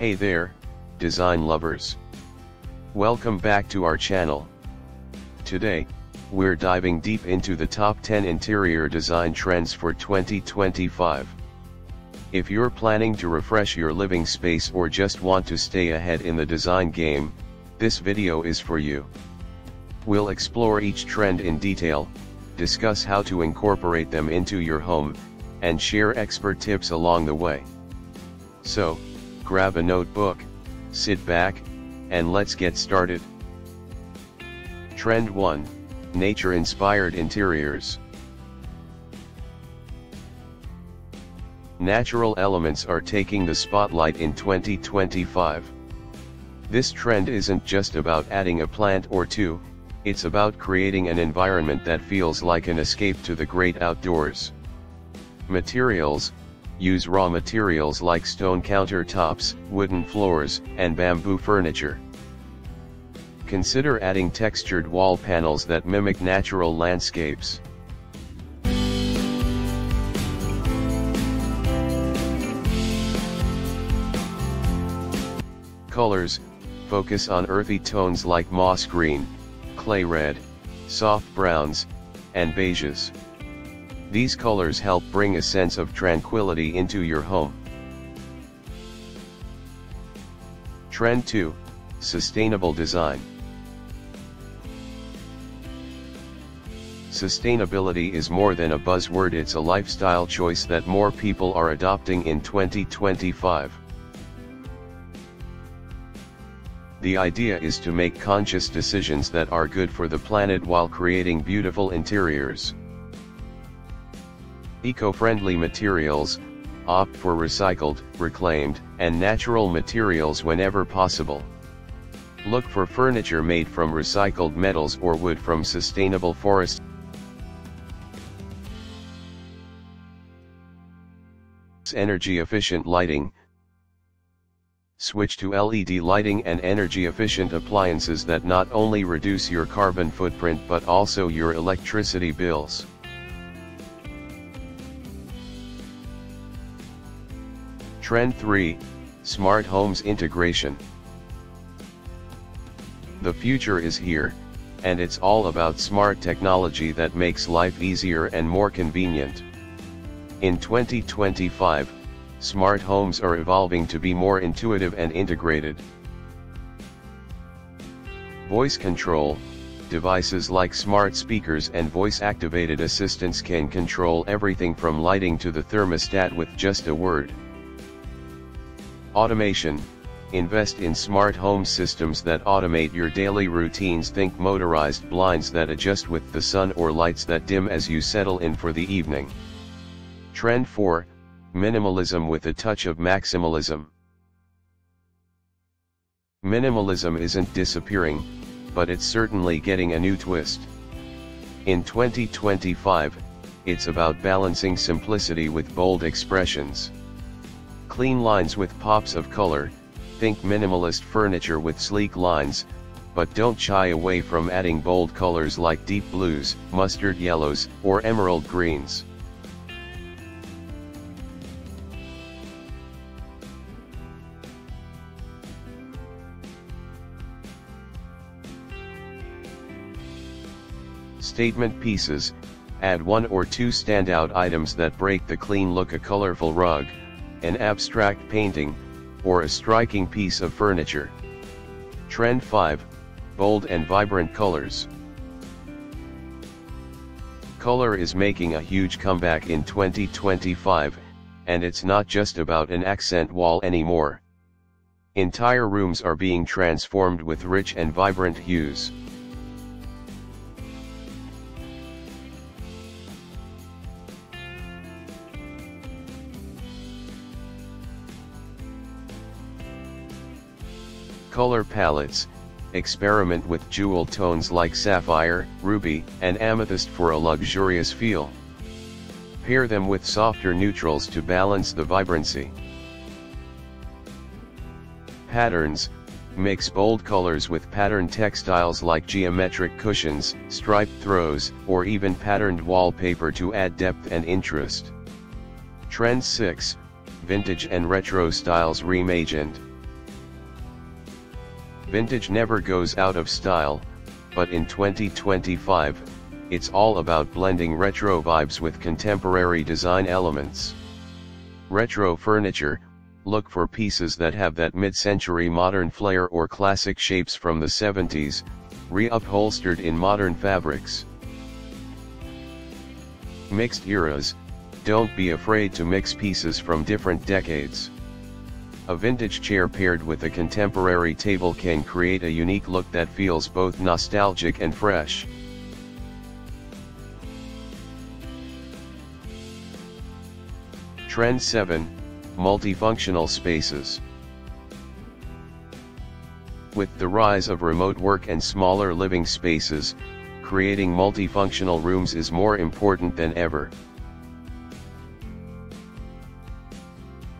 Hey there, design lovers. Welcome back to our channel. Today, we're diving deep into the top 10 interior design trends for 2025. If you're planning to refresh your living space or just want to stay ahead in the design game, this video is for you. We'll explore each trend in detail, discuss how to incorporate them into your home, and share expert tips along the way. So, grab a notebook, sit back, and let's get started. Trend 1. Nature-inspired interiors. Natural elements are taking the spotlight in 2025. This trend isn't just about adding a plant or two, it's about creating an environment that feels like an escape to the great outdoors. Materials: use raw materials like stone countertops, wooden floors, and bamboo furniture. Consider adding textured wall panels that mimic natural landscapes. Colors: focus on earthy tones like moss green, clay red, soft browns, and beiges. These colors help bring a sense of tranquility into your home. Trend 2. Sustainable design. Sustainability is more than a buzzword, it's a lifestyle choice that more people are adopting in 2025. The idea is to make conscious decisions that are good for the planet while creating beautiful interiors. Eco-friendly materials: opt for recycled, reclaimed, and natural materials whenever possible. Look for furniture made from recycled metals or wood from sustainable forests. Energy-efficient lighting. Switch to LED lighting and energy-efficient appliances that not only reduce your carbon footprint but also your electricity bills. Trend 3. Smart homes integration. The future is here, and it's all about smart technology that makes life easier and more convenient. In 2025, smart homes are evolving to be more intuitive and integrated. Voice control: devices like smart speakers and voice-activated assistants can control everything from lighting to the thermostat with just a word. Automation: invest in smart home systems that automate your daily routines. Think motorized blinds that adjust with the sun or lights that dim as you settle in for the evening. Trend 4. Minimalism with a touch of maximalism. Minimalism isn't disappearing, but it's certainly getting a new twist. In 2025, it's about balancing simplicity with bold expressions. Clean lines with pops of color: think minimalist furniture with sleek lines, but don't shy away from adding bold colors like deep blues, mustard yellows, or emerald greens. Statement pieces: add one or two standout items that break the clean look. A colorful rug, an abstract painting, or a striking piece of furniture. Trend 5. Bold and vibrant colors. Color is making a huge comeback in 2025, and it's not just about an accent wall anymore. Entire rooms are being transformed with rich and vibrant hues. Color palettes: experiment with jewel tones like sapphire, ruby, and amethyst for a luxurious feel. Pair them with softer neutrals to balance the vibrancy. Patterns: mix bold colors with patterned textiles like geometric cushions, striped throws, or even patterned wallpaper to add depth and interest. Trend 6. Vintage and retro styles reimagined. Vintage never goes out of style, but in 2025, it's all about blending retro vibes with contemporary design elements. Retro furniture, look for pieces that have that mid-century modern flair or classic shapes from the 70s, reupholstered in modern fabrics. Mixed eras, don't be afraid to mix pieces from different decades. A vintage chair paired with a contemporary table can create a unique look that feels both nostalgic and fresh. Trend 7, multifunctional spaces. With the rise of remote work and smaller living spaces, creating multifunctional rooms is more important than ever.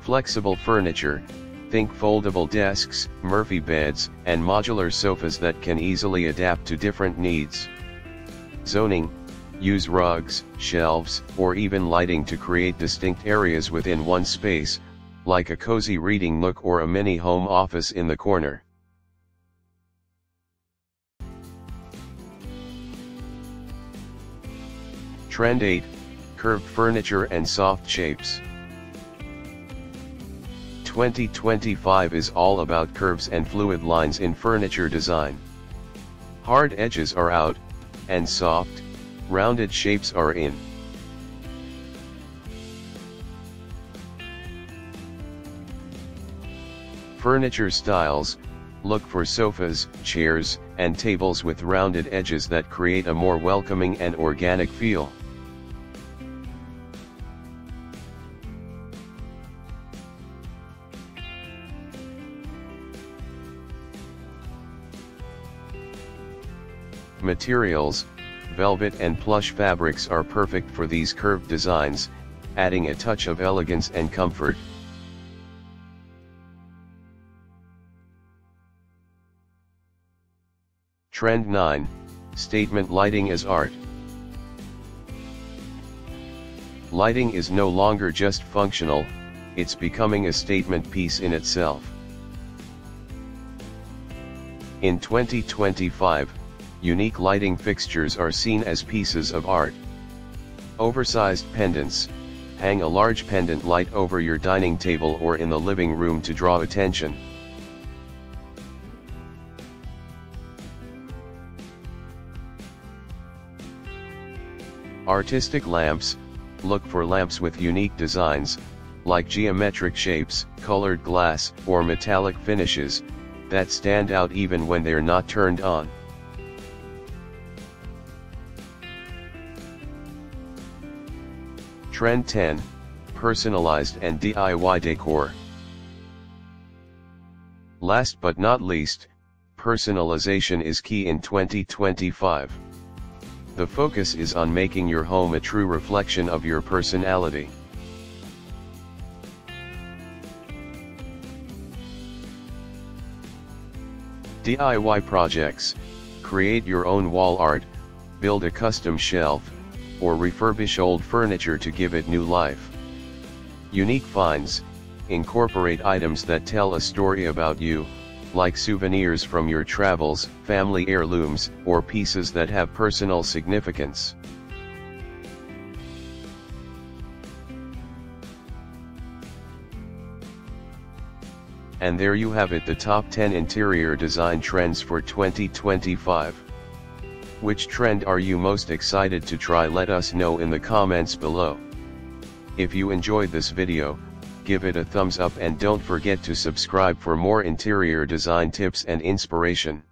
Flexible furniture, think foldable desks, Murphy beds, and modular sofas that can easily adapt to different needs. Zoning, use rugs, shelves, or even lighting to create distinct areas within one space, like a cozy reading nook or a mini home office in the corner. Trend 8, curved furniture and soft shapes. 2025 is all about curves and fluid lines in furniture design. Hard edges are out, and soft, rounded shapes are in. Furniture styles, look for sofas, chairs, and tables with rounded edges that create a more welcoming and organic feel. Materials, velvet and plush fabrics are perfect for these curved designs, adding a touch of elegance and comfort. Trend 9, statement lighting as art. Lighting is no longer just functional, it's becoming a statement piece in itself. In 2025, unique lighting fixtures are seen as pieces of art. Oversized pendants, hang a large pendant light over your dining table or in the living room to draw attention. Artistic lamps, look for lamps with unique designs, like geometric shapes, colored glass, or metallic finishes, that stand out even when they're not turned on. Trend 10, personalized and DIY decor. Last but not least, personalization is key in 2025. The focus is on making your home a true reflection of your personality. DIY projects, create your own wall art, build a custom shelf, or refurbish old furniture to give it new life. Unique finds, incorporate items that tell a story about you, like souvenirs from your travels, family heirlooms, or pieces that have personal significance. And there you have it, the top 10 interior design trends for 2025. Which trend are you most excited to try? Let us know in the comments below. If you enjoyed this video, give it a thumbs up and don't forget to subscribe for more interior design tips and inspiration.